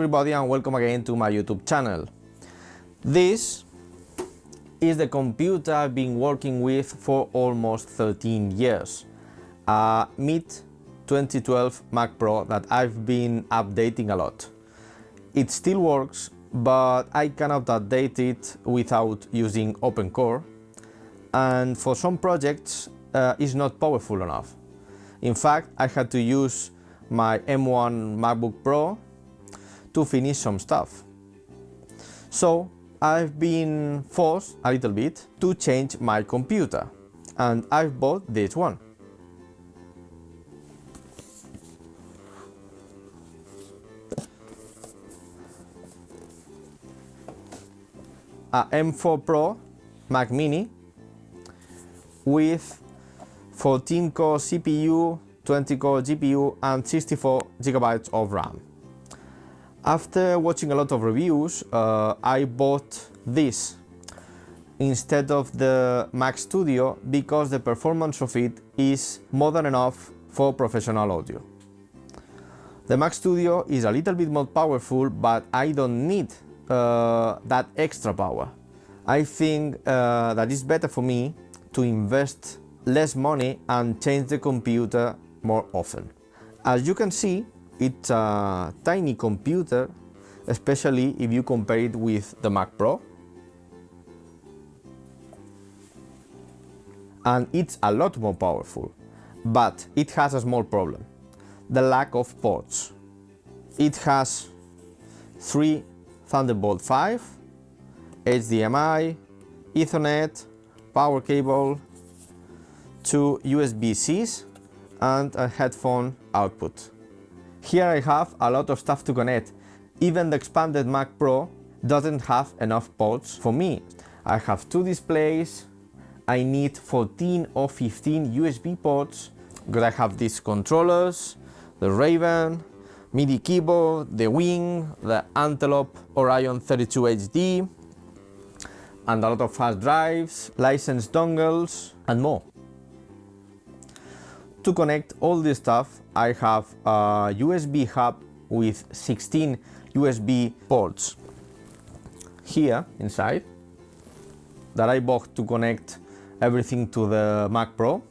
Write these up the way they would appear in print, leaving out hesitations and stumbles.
everybody and welcome again to my YouTube channel. This is the computer I've been working with for almost 13 years. A mid-2012 Mac Pro that I've been updating a lot. It still works, but I cannot update it without using OpenCore, and for some projects it's not powerful enough. In fact, I had to use my M1 MacBook Pro to finish some stuff. So I've been forced a little bit to change my computer, and I've bought this one. A M4 Pro Mac Mini with 14-core CPU, 20-core GPU and 64 GB of RAM. After watching a lot of reviews, I bought this instead of the Mac Studio because the performance of it is more than enough for professional audio. The Mac Studio is a little bit more powerful, but I don't need that extra power. I think that it's better for me to invest less money and change the computer more often. As you can see, it's a tiny computer, especially if you compare it with the Mac Pro. And it's a lot more powerful, but it has a small problem: the lack of ports. It has 3 Thunderbolt 5, HDMI, Ethernet, power cable, 2 USB-Cs and a headphone output. Here I have a lot of stuff to connect. Even the expanded Mac Pro doesn't have enough ports for me. I have 2 displays, I need 14 or 15 USB ports, because I have these controllers, the Raven, MIDI keyboard, the Wing, the Antelope Orion 32 HD, and a lot of flash drives, licensed dongles, and more. To connect all this stuff, I have a USB hub with 16 USB ports here inside that I bought to connect everything to the Mac Pro,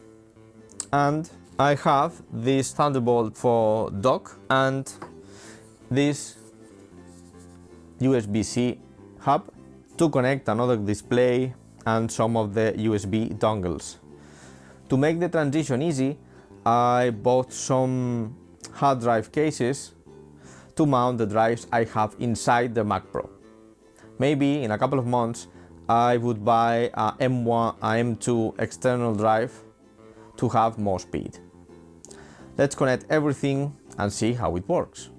and I have this Thunderbolt for dock and this USB-C hub to connect another display and some of the USB dongles. To make the transition easy, I bought some hard drive cases to mount the drives I have inside the Mac Pro. Maybe in a couple of months I would buy a M1, a M2 external drive to have more speed. Let's connect everything and see how it works.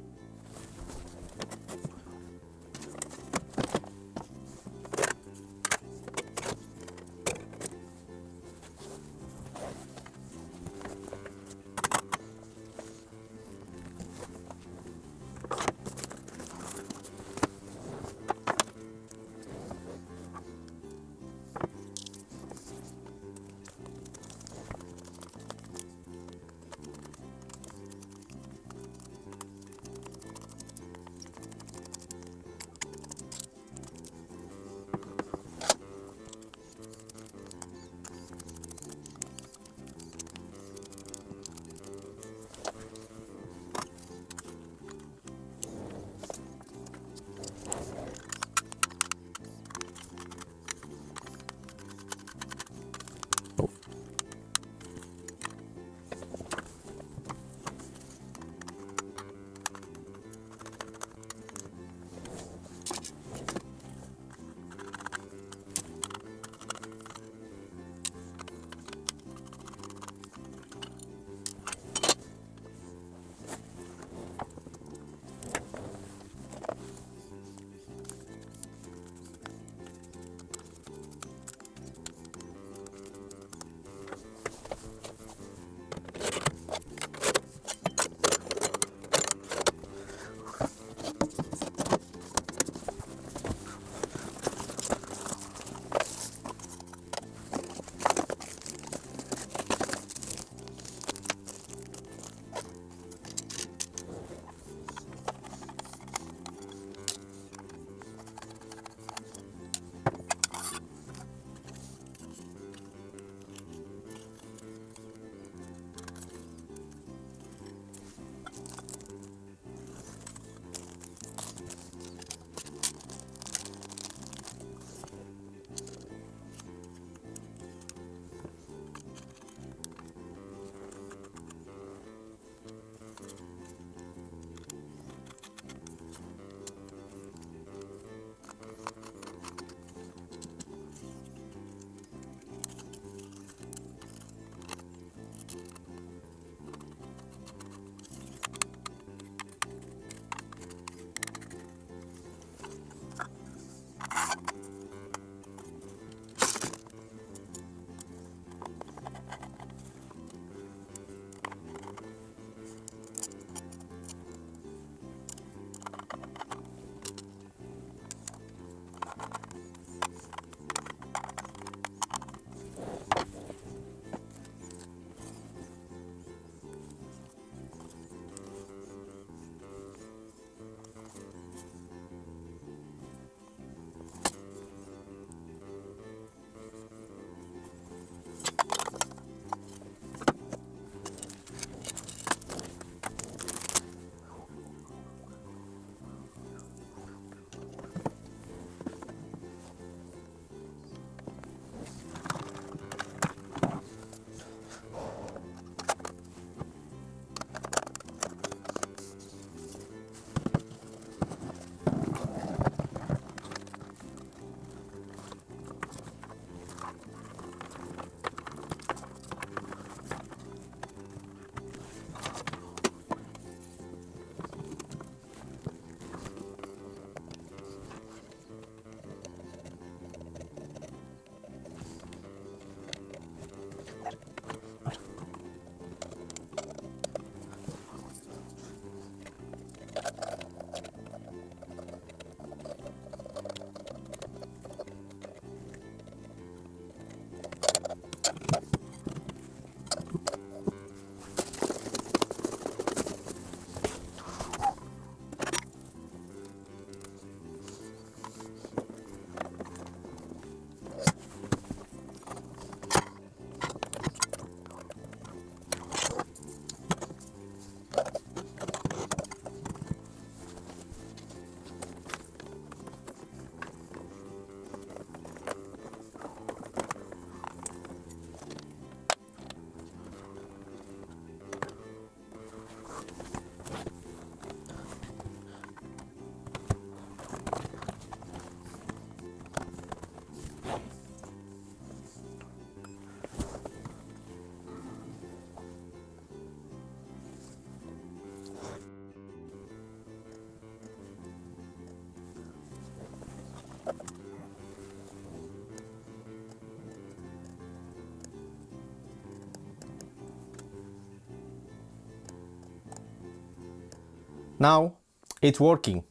Now it's working.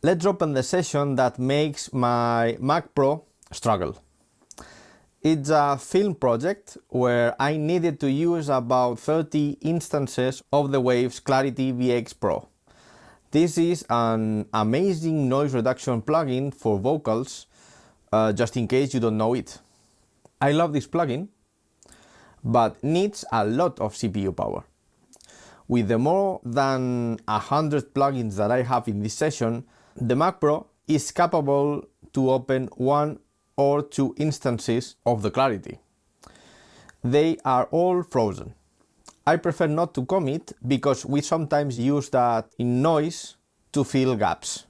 Let's open the session that makes my Mac Pro struggle. It's a film project where I needed to use about 30 instances of the Waves Clarity VX Pro. This is an amazing noise reduction plugin for vocals, just in case you don't know it. I love this plugin, but needs a lot of CPU power. With the more than 100 plugins that I have in this session, the Mac Pro is capable to open 1 or 2 instances of the Clarity. They are all frozen. I prefer not to commit because we sometimes use that in noise to fill gaps.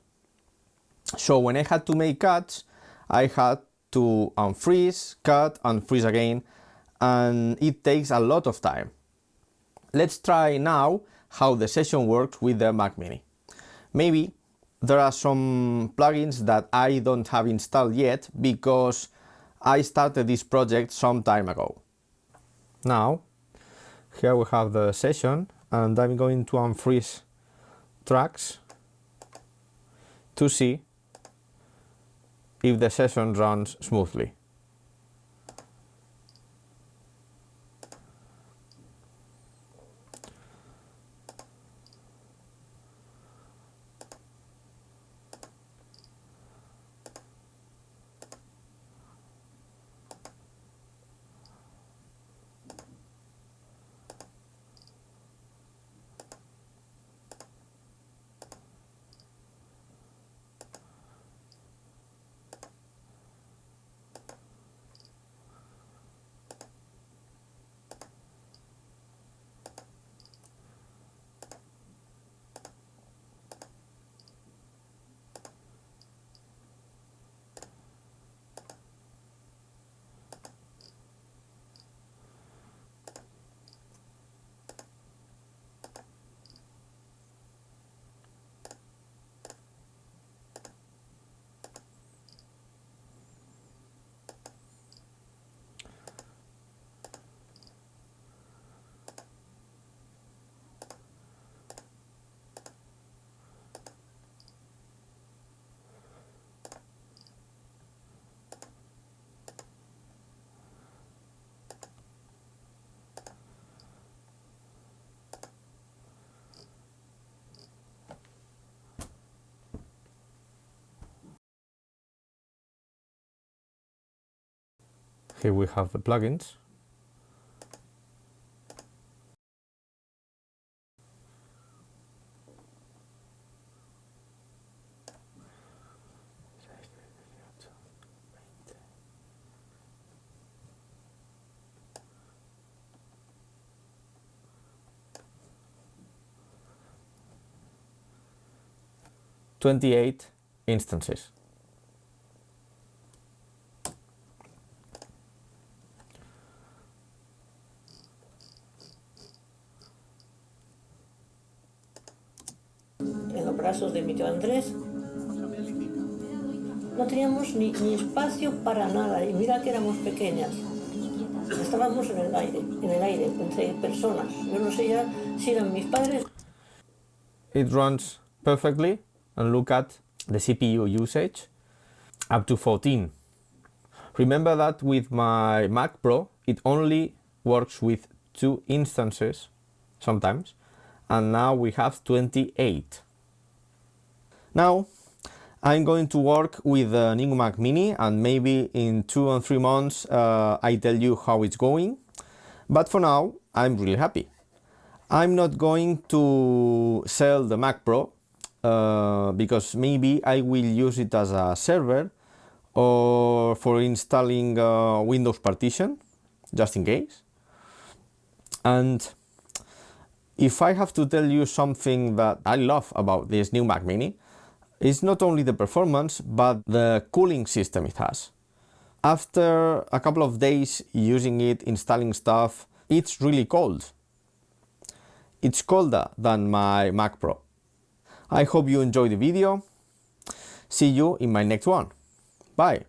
So when I had to make cuts, I had to unfreeze, cut, and freeze again, and it takes a lot of time. Let's try now how the session works with the Mac Mini. Maybe there are some plugins that I don't have installed yet because I started this project some time ago. Now, here we have the session, and I'm going to unfreeze tracks to see if the session runs smoothly. Here we have the plugins. "28 instances. En los brazos de mi tío Andrés. No teníamos ni espacio para nada, y mira que éramos pequeñas. Estábamos en el aire, entre personas. Yo no sé ya si eran mis padres. It runs perfectly, and look at the CPU usage, up to 14. Remember that with my Mac Pro, it only works with 2 instances sometimes, and now we have 28. Now, I'm going to work with the new Mac Mini, and maybe in 2 or 3 months I tell you how it's going. But for now, I'm really happy. I'm not going to sell the Mac Pro because maybe I will use it as a server or for installing Windows partition, just in case. And if I have to tell you something that I love about this new Mac Mini, it's not only the performance, but the cooling system it has. After a couple of days using it, installing stuff, it's really cold. It's colder than my Mac Pro. I hope you enjoyed the video. See you in my next one. Bye.